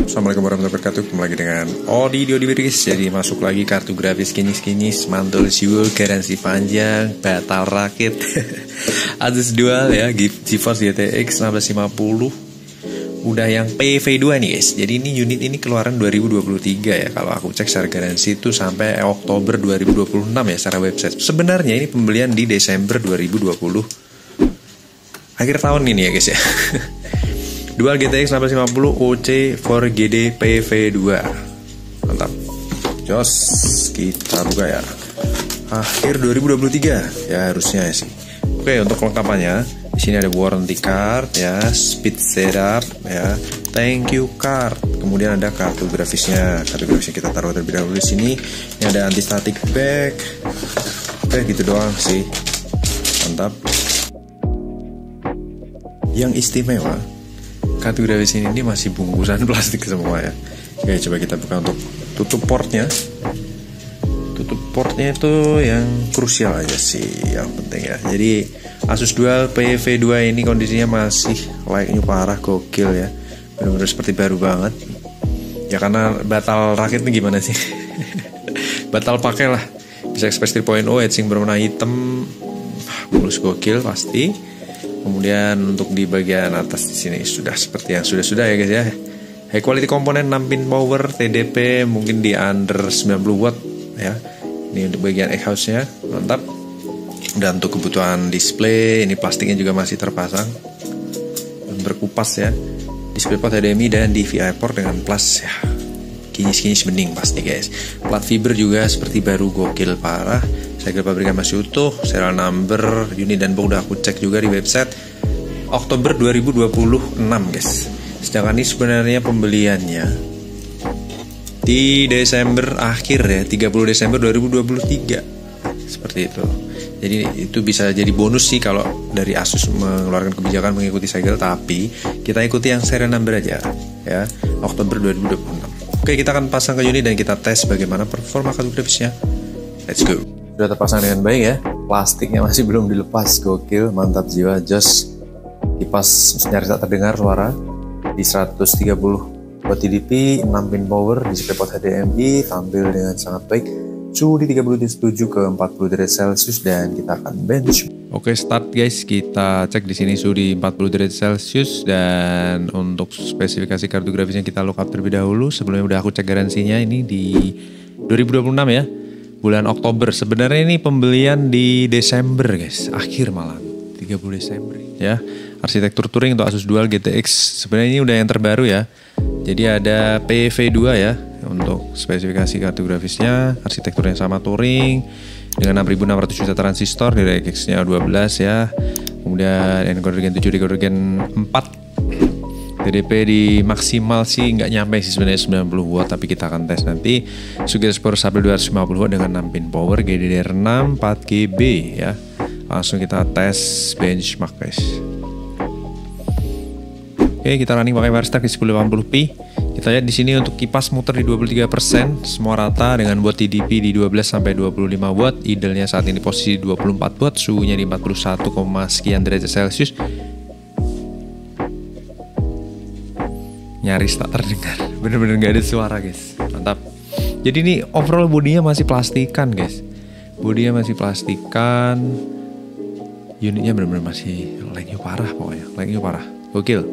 Assalamualaikum warahmatullahi wabarakatuh. Kembali lagi dengan Odi Diodibris. Jadi masuk lagi kartu grafis kinis-kinis, mantul siul, garansi panjang, batal rakit. Asus dual ya, GeForce GTX 1650. Udah yang PV2 nih guys. Jadi ini unit ini keluaran 2023 ya. Kalau aku cek secara garansi itu sampai Oktober 2026 ya secara website. Sebenarnya ini pembelian di Desember 2020. Akhir tahun ini ya guys ya. Dual GTX 1650 OC 4GD PV2. Mantap. Jos, kita buka ya. Akhir 2023 ya harusnya sih. Oke, untuk kelengkapannya di sini ada warranty card ya, speed setup ya, thank you card. Kemudian ada kartu grafisnya. Kartu grafisnya kita taruh terlebih dahulu di sini. Ini ada anti static back. Oke, gitu doang sih. Mantap. Yang istimewa, kartu grafis ini masih bungkusan plastik semua ya. Oke, coba kita buka untuk tutup portnya. Tutup portnya itu yang krusial aja sih, yang penting ya. Jadi Asus Dual PV2 ini kondisinya masih layaknya parah, gokil ya. Benar-benar seperti baru banget. Ya karena batal rakitnya gimana sih? Batal pakai lah. Bisa Express 3.0, heatsink berwarna hitam, mulus gokil pasti. Kemudian untuk di bagian atas di sini sudah seperti yang sudah ya guys ya. High quality komponen 6 pin power TDP mungkin di under 90 watt ya. Ini untuk bagian exhaust-nya, mantap. Dan untuk kebutuhan display ini plastiknya juga masih terpasang dan berkupas ya. Display port HDMI dan DVI port dengan plus ya. Kinis-kinis bening pasti guys. Plat fiber juga seperti baru, gokil parah. Segel pabrikan masih utuh, serial number, unit dan box udah aku cek juga di website. Oktober 2026 guys. Sedangkan ini sebenarnya pembeliannya di Desember akhir ya, 30 Desember 2023. Seperti itu. Jadi itu bisa jadi bonus sih kalau dari Asus mengeluarkan kebijakan mengikuti segel, tapi kita ikuti yang serial number aja ya, Oktober 2026. Oke, kita akan pasang ke unit dan kita tes bagaimana performa kartu grafisnya. Let's go. Sudah terpasang dengan baik ya. Plastiknya masih belum dilepas, gokil, mantap jiwa, jos. Kipas nyaris tak terdengar suara. Di 130 watt TDP, 6 pin power, display port HDMI, tampil dengan sangat baik. Suhu di 37 ke 40 derajat Celcius dan kita akan bench. Oke, start guys, kita cek di sini suhu di 40 derajat Celcius dan untuk spesifikasi kartu grafisnya kita lookup terlebih dahulu. Sebelumnya udah aku cek garansinya ini di 2026 ya. Bulan Oktober. Sebenarnya ini pembelian di Desember guys, akhir malam 30 Desember ya. Arsitektur touring untuk Asus Dual GTX. Sebenarnya ini udah yang terbaru ya. Jadi ada PV2 ya untuk spesifikasi kartu grafisnya. Arsitektur yang sama touring dengan 6600 juta transistor, DirectX-nya 12 ya. Kemudian encoder Gen 7, decoder Gen 4. TDP di maksimal sih nggak nyampe sih sebenarnya 90 watt, tapi kita akan tes nanti. Suggested power sampai 250 watt dengan 6 pin power, GDDR6 4GB ya. Langsung kita tes benchmark guys. Oke, kita running pakai Firestack di 1080p. Kita lihat di sini untuk kipas muter di 23%, semua rata dengan watt TDP di 12 sampai 25 watt. Idle-nya saat ini posisi 24 watt, suhunya di 41, sekian derajat Celcius. Nyaris tak terdengar, bener-bener gak ada suara guys, mantap. Jadi ini overall bodinya masih plastikan guys, bodinya masih plastikan, unitnya bener-bener masih lagnya parah pokoknya, lagnya parah, gokil.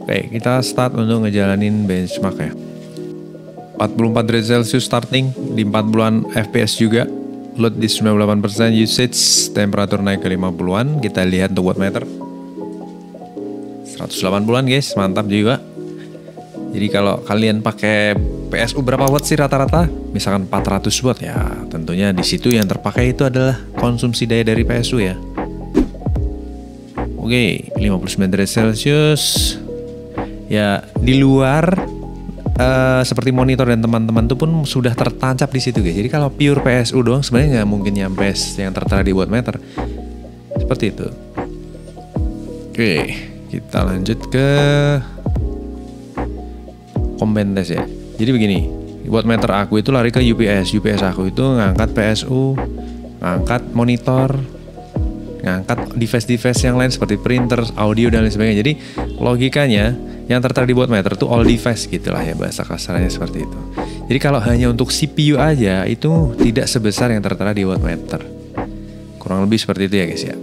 Oke, kita start untuk ngejalanin benchmark ya. 44 derajat Celcius starting di 40-an fps juga, load di 98% usage, temperatur naik ke 50-an. Kita lihat untuk wattmeter 180-an guys, mantap juga. Jadi kalau kalian pakai PSU berapa watt sih rata-rata? Misalkan 400 watt ya, tentunya di situ yang terpakai itu adalah konsumsi daya dari PSU ya. Oke, 59 derajat Celcius. Ya, di luar seperti monitor dan teman-teman itu pun sudah tertancap di situ guys. Jadi kalau pure PSU doang sebenarnya nggak mungkin nyampe yang tertera di wattmeter. Seperti itu. Oke, kita lanjut ke combine test ya. Jadi begini, wattmeter aku itu lari ke UPS. UPS aku itu ngangkat PSU, ngangkat monitor, ngangkat device-device yang lain seperti printer, audio dan lain sebagainya. Jadi logikanya Yang tertera di watt meter tuh all device gitulah ya, bahasa kasarnya seperti itu. Jadi kalau hanya untuk CPU aja itu tidak sebesar yang tertera di watt meter. Kurang lebih seperti itu ya guys ya.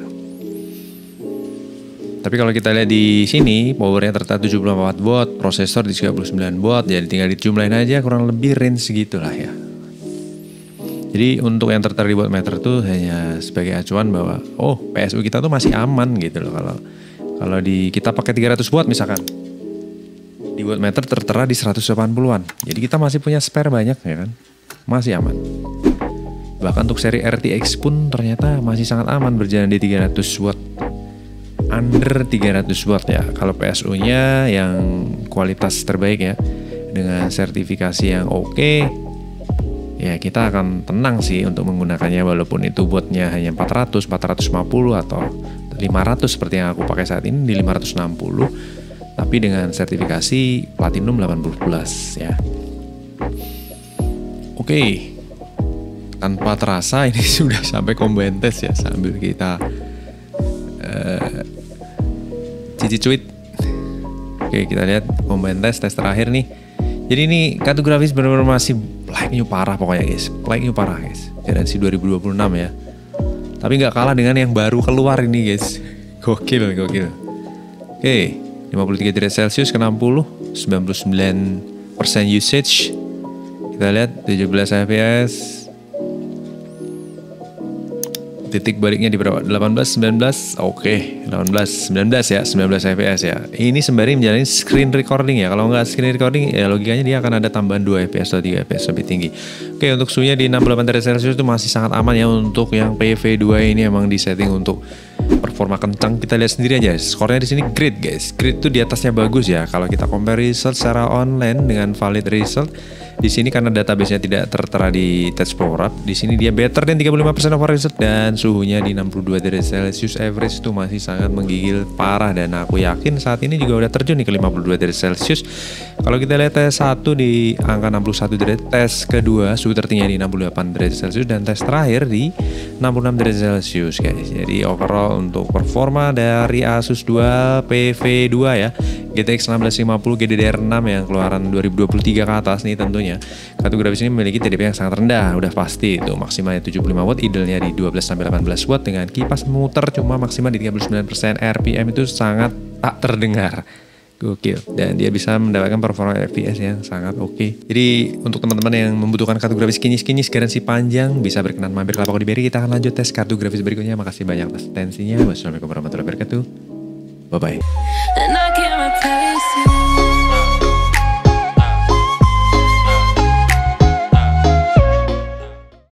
Tapi kalau kita lihat di sini, powernya tertera 74 watt, prosesor di 39 watt, jadi tinggal dijumlahin aja kurang lebih range segitulah ya. Jadi untuk yang tertera di watt meter tuh hanya sebagai acuan bahwa PSU kita tuh masih aman gitu loh. Kalau kita pakai 300 watt misalkan, di watt meter tertera di 180-an. Jadi kita masih punya spare banyak ya kan, masih aman. Bahkan untuk seri RTX pun ternyata masih sangat aman berjalan di 300 watt. Under 300 watt ya. Kalau PSU-nya yang kualitas terbaik ya, dengan sertifikasi yang oke, ya kita akan tenang sih untuk menggunakannya, walaupun itu wattnya hanya 400, 450 atau 500 seperti yang aku pakai saat ini di 560, tapi dengan sertifikasi Platinum 80+ ya. Oke. Tanpa terasa ini sudah sampai combine test ya, sambil kita cici cuit. Oke, kita lihat combine tes terakhir nih. Jadi ini kartu grafis benar-benar masih lag-nya parah pokoknya guys. Lag-nya parah guys. Generasi 2026 ya. Tapi nggak kalah dengan yang baru keluar ini guys. Gokil. Oke, 53 derajat Celcius ke 60, 99% usage. Kita lihat 17 fps. Titik baliknya di berapa? 18, 19. Oke, 18, 19 ya, 19 fps ya. Ini sembari menjalani screen recording ya. Kalau nggak screen recording ya logikanya dia akan ada tambahan 2 fps atau 3 fps lebih tinggi. Oke, untuk suhunya di 68 derajat Celcius itu masih sangat aman ya. Untuk yang PV2 ini emang disetting untuk performa kencang. Kita lihat sendiri aja. Skornya di sini great guys. Great tuh di atasnya bagus ya. Kalau kita compare result secara online dengan valid result, di sini karena database-nya tidak tertera di Test Power Up, di sini dia better than 35% over result, dan suhunya di 62 derajat Celcius average itu masih sangat menggigil parah, dan aku yakin saat ini juga udah terjun nih ke 52 derajat Celcius. Kalau kita lihat tes 1 di angka 61 derajat, tes kedua suhu tertingginya di 68 derajat Celcius, dan tes terakhir di 66 derajat Celcius guys. Jadi overall untuk performa dari Asus 2 PV2 ya, GTX 1650 GDDR6 yang keluaran 2023 ke atas nih tentunya, kartu grafis ini memiliki TDP yang sangat rendah, udah pasti itu maksimalnya 75 watt, idealnya di 12-18 watt dengan kipas muter cuma maksimal di 39%, RPM itu sangat tak terdengar. Gokil, dan dia bisa mendapatkan performa FPS yang sangat oke. Jadi untuk teman-teman yang membutuhkan kartu grafis kinyis-kinyis garansi panjang, bisa berkenan mampir ke Lapak Beri. Kita akan lanjut tes kartu grafis berikutnya. Makasih banyak atas atensinya. Wassalamualaikum warahmatullahi wabarakatuh. Bye bye.